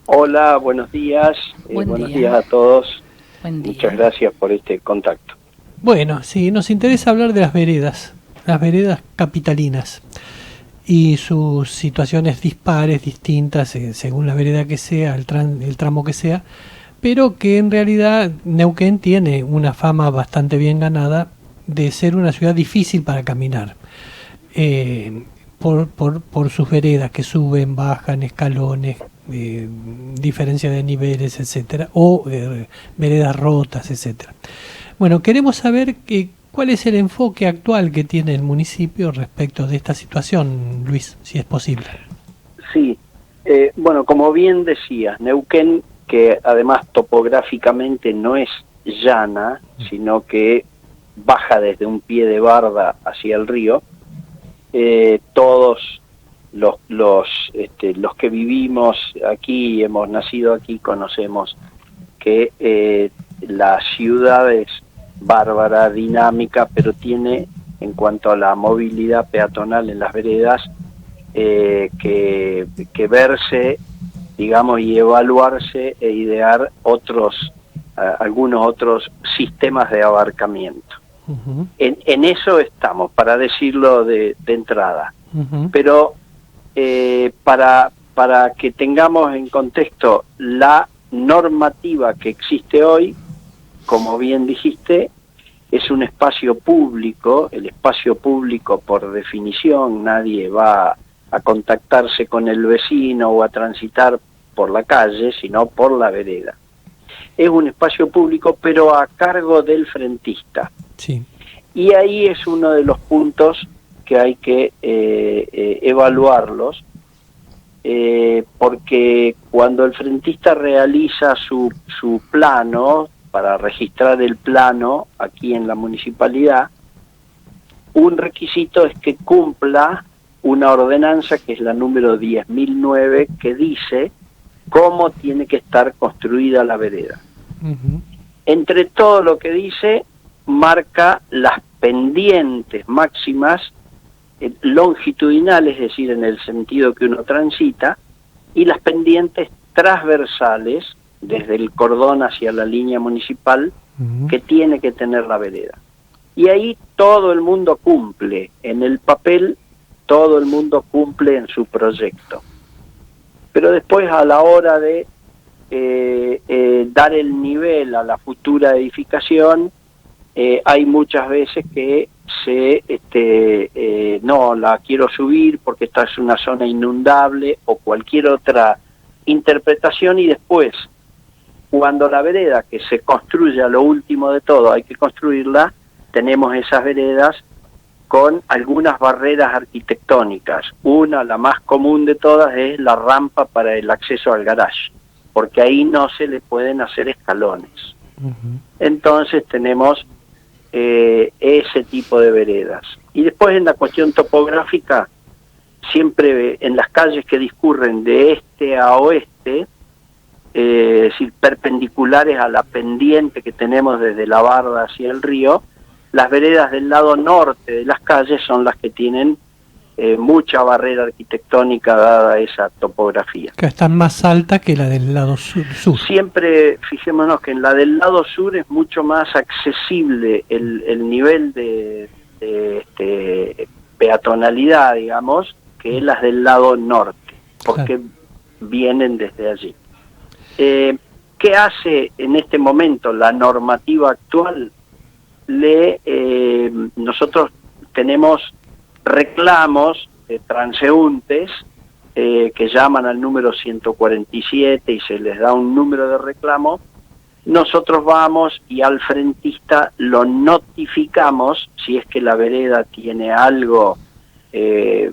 Hola, buenos días. Buenos días a todos. Buen día. Muchas gracias por este contacto. Bueno, sí, nos interesa hablar de las veredas capitalinas y sus situaciones dispares, distintas, según la vereda que sea, el tramo que sea, pero que en realidad Neuquén tiene una fama bastante bien ganada de ser una ciudad difícil para caminar, por sus veredas que suben, bajan, escalones, diferencia de niveles, etcétera, o veredas rotas, etcétera. Bueno, queremos saber cuál es el enfoque actual que tiene el municipio respecto de esta situación, Luis, si es posible. Sí, bueno, como bien decías, Neuquén, que además topográficamente no es llana, sino que baja desde un pie de barda hacia el río, todos los que vivimos aquí, hemos nacido aquí, conocemos que la ciudad es bárbara, dinámica, pero tiene, en cuanto a la movilidad peatonal en las veredas, que verse, digamos, y evaluarse e idear algunos otros sistemas de abarcamiento. Uh-huh. En eso estamos, para decirlo de entrada. Uh-huh. Pero para que tengamos en contexto la normativa que existe hoy, como bien dijiste, es un espacio público. El espacio público, por definición, nadie va a contactarse con el vecino o a transitar por la calle, sino por la vereda. Es un espacio público, pero a cargo del frentista. Sí. Y ahí es uno de los puntos que hay que evaluarlos, porque cuando el frentista realiza su plano, para registrar el plano aquí en la municipalidad, un requisito es que cumpla una ordenanza que es la número 10.009, que dice cómo tiene que estar construida la vereda. Uh-huh. Entre todo lo que dice, marca las pendientes máximas longitudinales, es decir, en el sentido que uno transita, y las pendientes transversales, desde el cordón hacia la línea municipal, Uh-huh. que tiene que tener la vereda. Y ahí todo el mundo cumple, en el papel todo el mundo cumple en su proyecto. Pero después, a la hora de dar el nivel a la futura edificación, hay muchas veces que no, la quiero subir porque esta es una zona inundable, o cualquier otra interpretación, y después, cuando la vereda que se construye a lo último de todo, hay que construirla, tenemos esas veredas con algunas barreras arquitectónicas. Una, la más común de todas, es la rampa para el acceso al garage, porque ahí no se le pueden hacer escalones. Uh-huh. Entonces tenemos ese tipo de veredas. Y después, en la cuestión topográfica, siempre en las calles que discurren de este a oeste, es decir, perpendiculares a la pendiente que tenemos desde la barda hacia el río, las veredas del lado norte de las calles son las que tienen mucha barrera arquitectónica dada esa topografía. Que está más alta que la del lado sur. Siempre fijémonos que en la del lado sur es mucho más accesible el nivel de peatonalidad, digamos, que las del lado norte, porque vienen desde allí. ¿Qué hace en este momento la normativa actual? Nosotros tenemos reclamos de transeúntes que llaman al número 147 y se les da un número de reclamo. Nosotros vamos y al frentista lo notificamos si es que la vereda tiene algo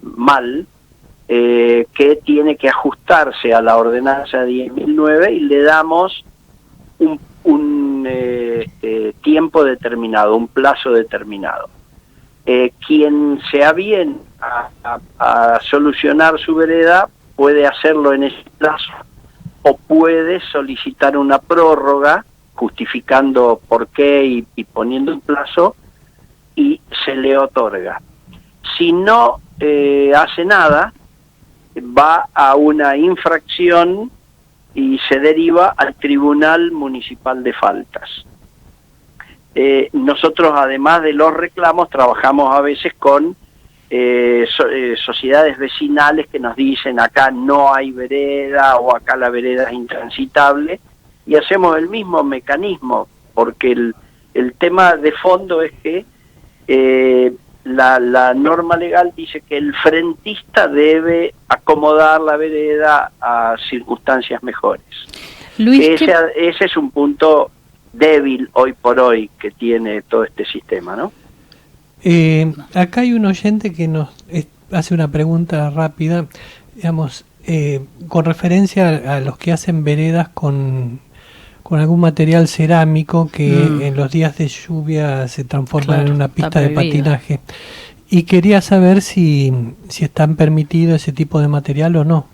mal, que tiene que ajustarse a la ordenanza 10.009, y le damos un tiempo determinado, un plazo determinado. Quien se aviene a solucionar su vereda puede hacerlo en ese plazo, o puede solicitar una prórroga justificando por qué y poniendo un plazo, y se le otorga. Si no hace nada, va a una infracción y se deriva al Tribunal Municipal de Faltas. Nosotros, además de los reclamos, trabajamos a veces con sociedades vecinales que nos dicen acá no hay vereda o acá la vereda es intransitable, y hacemos el mismo mecanismo, porque el tema de fondo es que la norma legal dice que el frentista debe acomodar la vereda a circunstancias mejores. Luis, ese es un punto débil hoy por hoy que tiene todo este sistema, ¿no? Acá hay un oyente que nos hace una pregunta rápida, digamos, con referencia a los que hacen veredas con algún material cerámico que en los días de lluvia se transforma en una pista de patinaje. Y quería saber si están permitido ese tipo de material o no.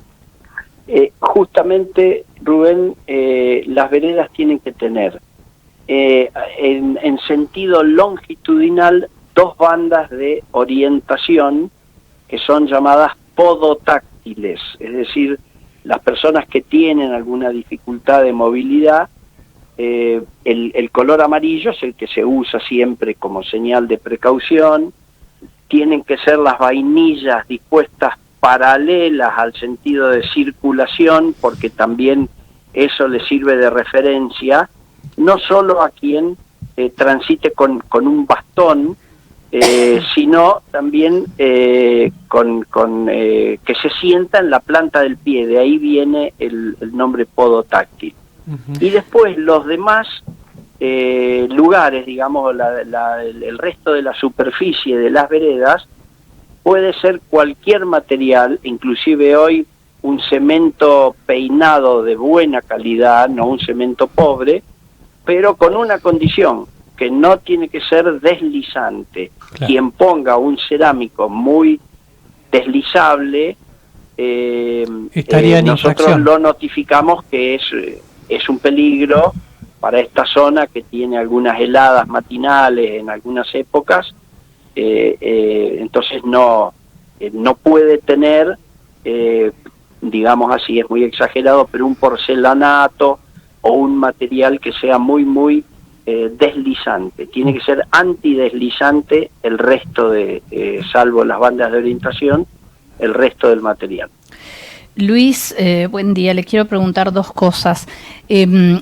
Justamente, Rubén, las veredas tienen que tener en sentido longitudinal 2 bandas de orientación que son llamadas podotáctiles, es decir, las personas que tienen alguna dificultad de movilidad, el color amarillo es el que se usa siempre como señal de precaución. Tienen que ser las vainillas dispuestas paralelas al sentido de circulación, porque también eso le sirve de referencia, no solo a quien transite con un bastón, sino también con que se sienta en la planta del pie, de ahí viene el nombre podotáctil. Y después los demás lugares, digamos, el resto de la superficie de las veredas, puede ser cualquier material, inclusive hoy un cemento peinado de buena calidad, no un cemento pobre, pero con una condición, que no tiene que ser deslizante. Claro. Quien ponga un cerámico muy deslizable, nosotros lo notificamos que es un peligro para esta zona que tiene algunas heladas matinales en algunas épocas, entonces no puede tener, digamos así, es muy exagerado, pero un porcelanato o un material que sea muy deslizante. Tiene que ser antideslizante el resto de, salvo las bandas de orientación, el resto del material. Luis, buen día. Le quiero preguntar 2 cosas.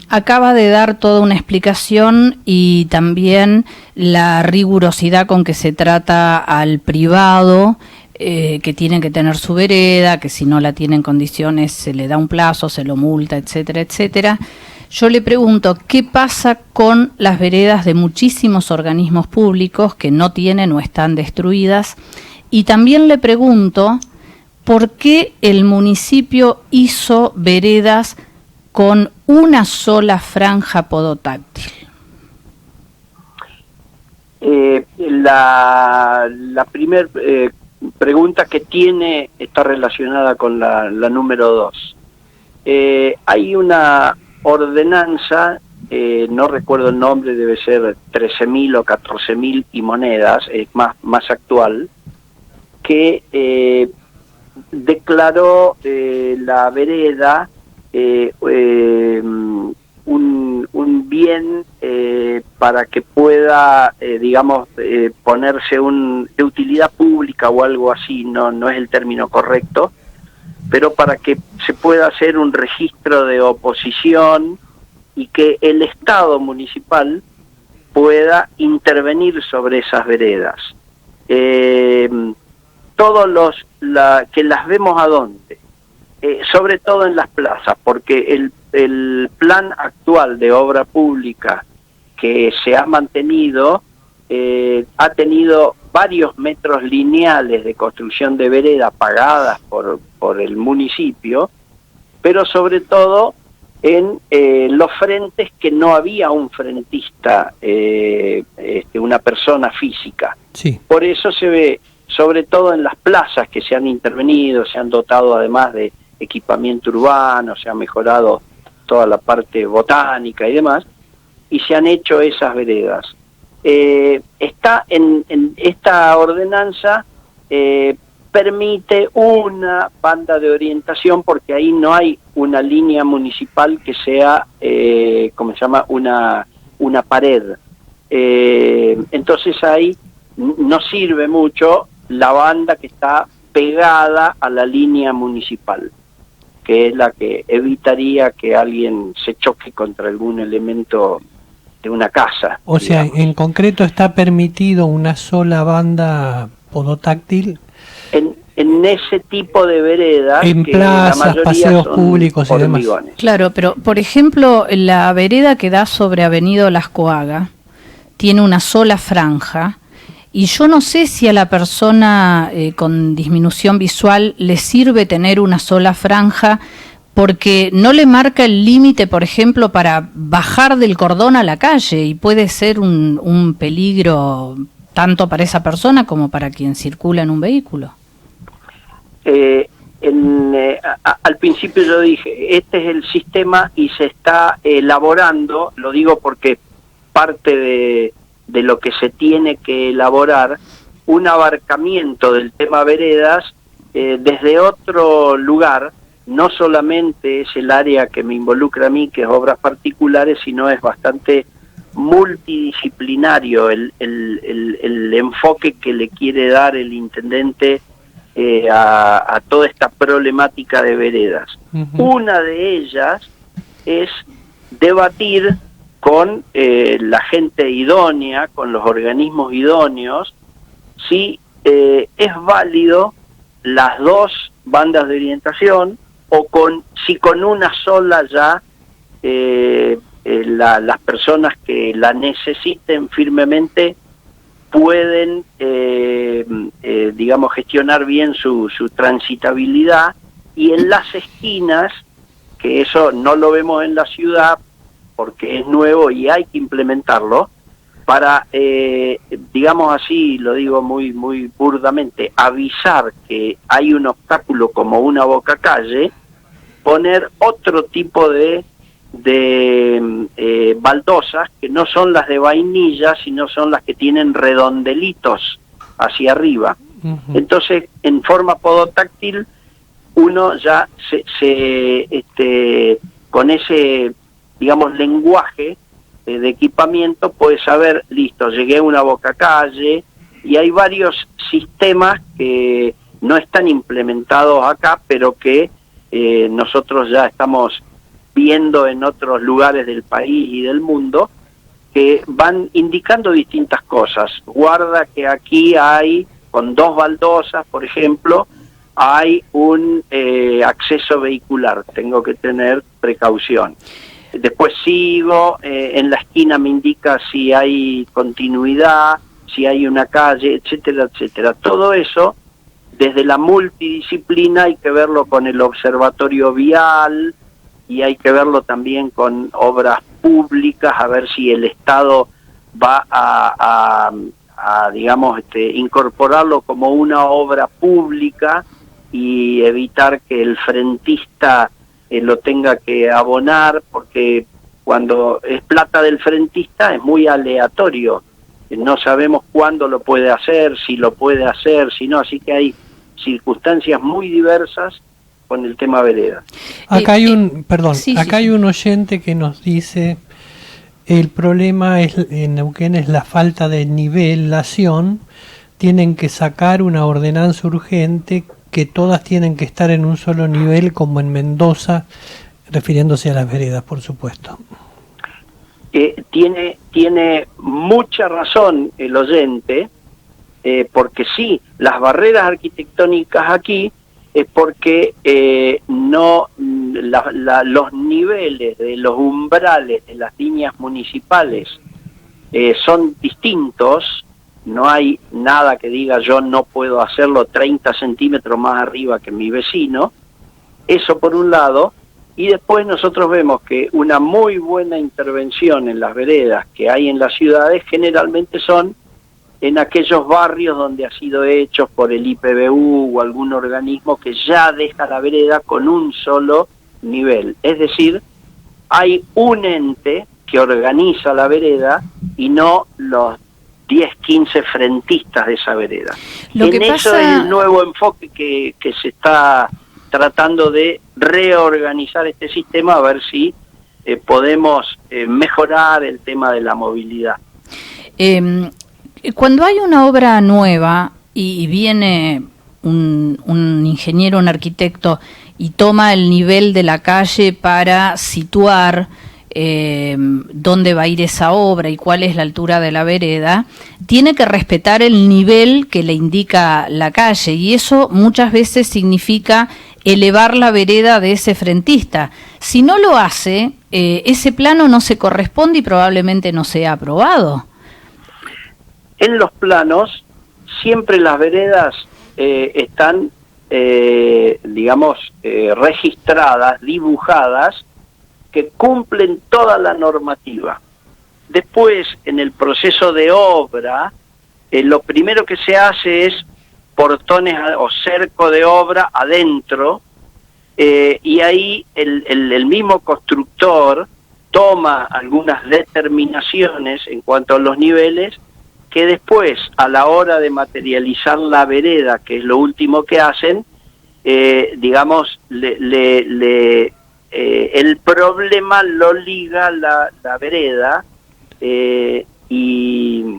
Acaba de dar toda una explicación y también la rigurosidad con que se trata al privado, que tienen que tener su vereda, que si no la tiene en condiciones se le da un plazo, se lo multa, etcétera, etcétera. Yo le pregunto, ¿qué pasa con las veredas de muchísimos organismos públicos que no tienen o están destruidas? Y también le pregunto, ¿por qué el municipio hizo veredas con una sola franja podotáctil? La primera pregunta que tiene está relacionada con la número 2. Hay una ordenanza, no recuerdo el nombre, debe ser 13.000 o 14.000 y monedas, es más actual, que declaró la vereda un bien para que pueda, digamos, ponerse de utilidad pública o algo así, no es el término correcto, pero para que se pueda hacer un registro de oposición y que el Estado municipal pueda intervenir sobre esas veredas. Todos que las vemos a dónde, sobre todo en las plazas, porque el plan actual de obra pública que se ha mantenido ha tenido varios metros lineales de construcción de vereda pagadas por el municipio, pero sobre todo en los frentes que no había un frentista, una persona física. Sí. Por eso se ve, sobre todo en las plazas que se han intervenido, se han dotado además de equipamiento urbano, se ha mejorado toda la parte botánica y demás, y se han hecho esas veredas. Está en esta ordenanza permite una banda de orientación porque ahí no hay una línea municipal que sea, ¿cómo se llama?, una pared. Entonces ahí no sirve mucho la banda que está pegada a la línea municipal, que es la que evitaría que alguien se choque contra algún elemento de una casa. O sea, digamos. en concreto está permitido una sola banda podotáctil En ese tipo de veredas, en que plazas, la mayoría paseos son públicos y demás. hormigones. Claro, pero por ejemplo, la vereda que da sobre Avenida Las Coaga tiene una sola franja y yo no sé si a la persona con disminución visual le sirve tener una sola franja porque no le marca el límite, por ejemplo, para bajar del cordón a la calle y puede ser un peligro tanto para esa persona como para quien circula en un vehículo. Al principio yo dije, este es el sistema y se está elaborando, lo digo porque parte de lo que se tiene que elaborar, un abarcamiento del tema veredas desde otro lugar. No solamente es el área que me involucra a mí, que es obras particulares, sino es bastante multidisciplinario el enfoque que le quiere dar el intendente a toda esta problemática de veredas. Una de ellas es debatir con la gente idónea, con los organismos idóneos, si es válido las dos bandas de orientación o si con una sola ya las personas que la necesiten firmemente pueden, digamos, gestionar bien su transitabilidad, y en las esquinas, que eso no lo vemos en la ciudad porque es nuevo y hay que implementarlo, para, digamos así, lo digo muy burdamente, avisar que hay un obstáculo como una bocacalle, poner otro tipo de baldosas que no son las de vainilla, sino son las que tienen redondelitos hacia arriba. Entonces, en forma podotáctil, uno ya con ese, digamos, lenguaje de equipamiento puede saber, listo, llegué a una bocacalle, y hay varios sistemas que no están implementados acá, pero que nosotros ya estamos viendo en otros lugares del país y del mundo, que van indicando distintas cosas. Guarda que aquí hay, con dos baldosas, por ejemplo, hay un acceso vehicular, tengo que tener precaución. Después sigo, en la esquina me indica si hay continuidad, si hay una calle, etcétera, etcétera. Todo eso, desde la multidisciplina, hay que verlo con el observatorio vial, y hay que verlo también con obras públicas, a ver si el Estado va a digamos, incorporarlo como una obra pública y evitar que el frentista lo tenga que abonar, porque cuando es plata del frentista es muy aleatorio, no sabemos cuándo lo puede hacer, si lo puede hacer, si no, así que hay circunstancias muy diversas con el tema vereda. Acá hay hay un oyente que nos dice: el problema en Neuquén es la falta de nivelación, tienen que sacar una ordenanza urgente que todas tienen que estar en un solo nivel, como en Mendoza, refiriéndose a las veredas, por supuesto. Tiene mucha razón el oyente, porque sí, las barreras arquitectónicas aquí es porque los niveles de los umbrales de las líneas municipales son distintos. No hay nada que diga yo no puedo hacerlo 30 centímetros más arriba que mi vecino. Eso por un lado. Y después nosotros vemos que una muy buena intervención en las veredas que hay en las ciudades generalmente son en aquellos barrios donde ha sido hecho por el IPBU o algún organismo que ya deja la vereda con un solo nivel. Es decir, hay un ente que organiza la vereda y no los 10, 15 frentistas de esa vereda. Lo que eso pasa... es el nuevo enfoque que se está tratando de reorganizar este sistema, a ver si podemos mejorar el tema de la movilidad. Cuando hay una obra nueva y viene un ingeniero, un arquitecto, y toma el nivel de la calle para situar dónde va a ir esa obra y cuál es la altura de la vereda, tiene que respetar el nivel que le indica la calle, y eso muchas veces significa elevar la vereda de ese frentista. Si no lo hace, ese plano no se corresponde y probablemente no sea aprobado. En los planos, siempre las veredas están, registradas, dibujadas, que cumplen toda la normativa. Después, en el proceso de obra, lo primero que se hace es portones o cerco de obra adentro, y ahí el mismo constructor toma algunas determinaciones en cuanto a los niveles, que después, a la hora de materializar la vereda, que es lo último que hacen, el problema lo liga la vereda, y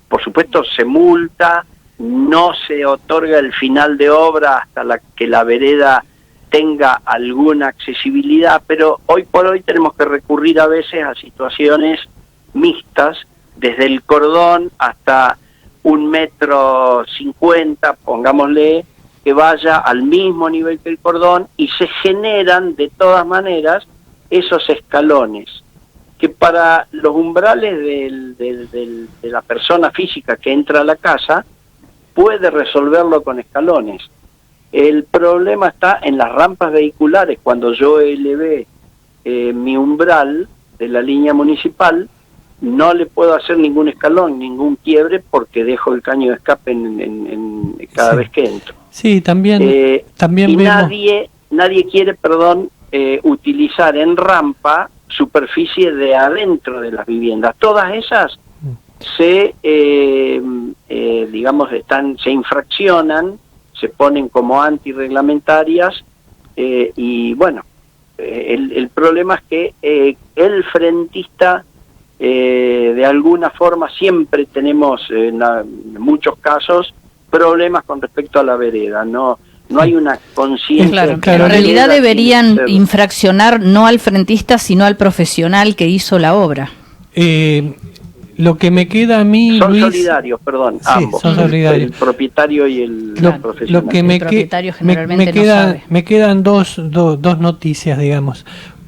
por supuesto se multa, no se otorga el final de obra hasta que la vereda tenga alguna accesibilidad, pero hoy por hoy tenemos que recurrir a veces a situaciones mixtas, desde el cordón hasta 1,50 m, pongámosle, que vaya al mismo nivel que el cordón, y se generan de todas maneras esos escalones, que para los umbrales de la persona física que entra a la casa, puede resolverlo con escalones. El problema está en las rampas vehiculares. Cuando yo elevé mi umbral de la línea municipal, no le puedo hacer ningún escalón, ningún quiebre, porque dejo el caño de escape cada vez que entro. Sí, también y vemos... nadie quiere, utilizar en rampa superficie de adentro de las viviendas. Todas esas se infraccionan, se ponen como antirreglamentarias, y bueno, el problema es que el frentista, de alguna forma, siempre tenemos en muchos casos problemas con respecto a la vereda. No hay una conciencia. Claro, en realidad deberían infraccionar no al frentista, sino al profesional que hizo la obra. Lo que me queda a mí, son Luis, solidarios, perdón, sí, ambos, son solidarios. El propietario y el profesional. Lo que me quedan dos noticias, digamos.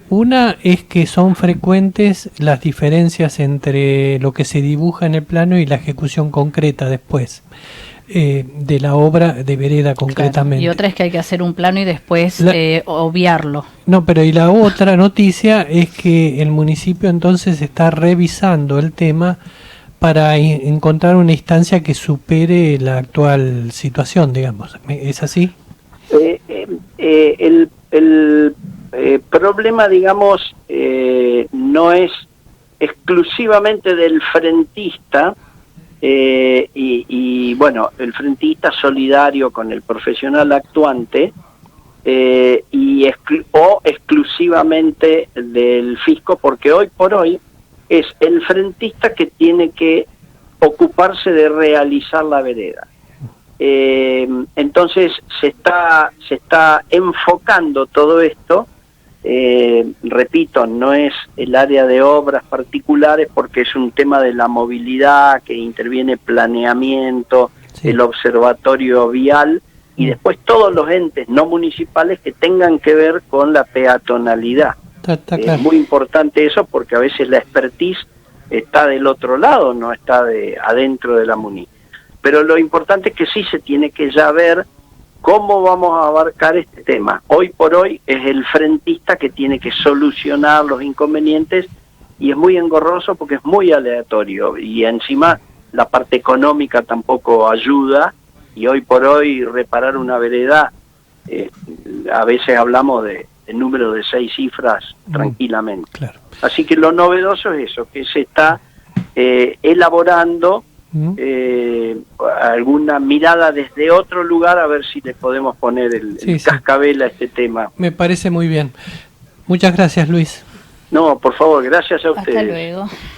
Una es que son frecuentes las diferencias entre lo que se dibuja en el plano y la ejecución concreta después de la obra de vereda concretamente. Claro. Y otra es que hay que hacer un plano y después obviarlo. No, pero y la otra noticia es que el municipio entonces está revisando el tema para encontrar una instancia que supere la actual situación, digamos. ¿Es así? El problema, digamos, no es exclusivamente del frentista, y bueno, el frentista solidario con el profesional actuante, o exclusivamente del fisco, porque hoy por hoy es el frentista que tiene que ocuparse de realizar la vereda. Entonces se está enfocando todo esto. Repito, no es el área de obras particulares, porque es un tema de la movilidad que interviene planeamiento, sí, el observatorio vial, y después todos los entes no municipales que tengan que ver con la peatonalidad. Está claro. Es muy importante eso, porque a veces la expertise está del otro lado, no está adentro de la MUNI. Pero lo importante es que sí se tiene que ya ver cómo vamos a abarcar este tema. Hoy por hoy es el frentista que tiene que solucionar los inconvenientes, y es muy engorroso porque es muy aleatorio, y encima la parte económica tampoco ayuda, y hoy por hoy reparar una vereda, a veces hablamos de número de 6 cifras tranquilamente. Claro. Así que lo novedoso es eso, que se está elaborando alguna mirada desde otro lugar, a ver si le podemos poner el cascabel a este tema. Me parece muy bien. Muchas gracias, Luis. No, por favor, gracias a ustedes. Hasta luego.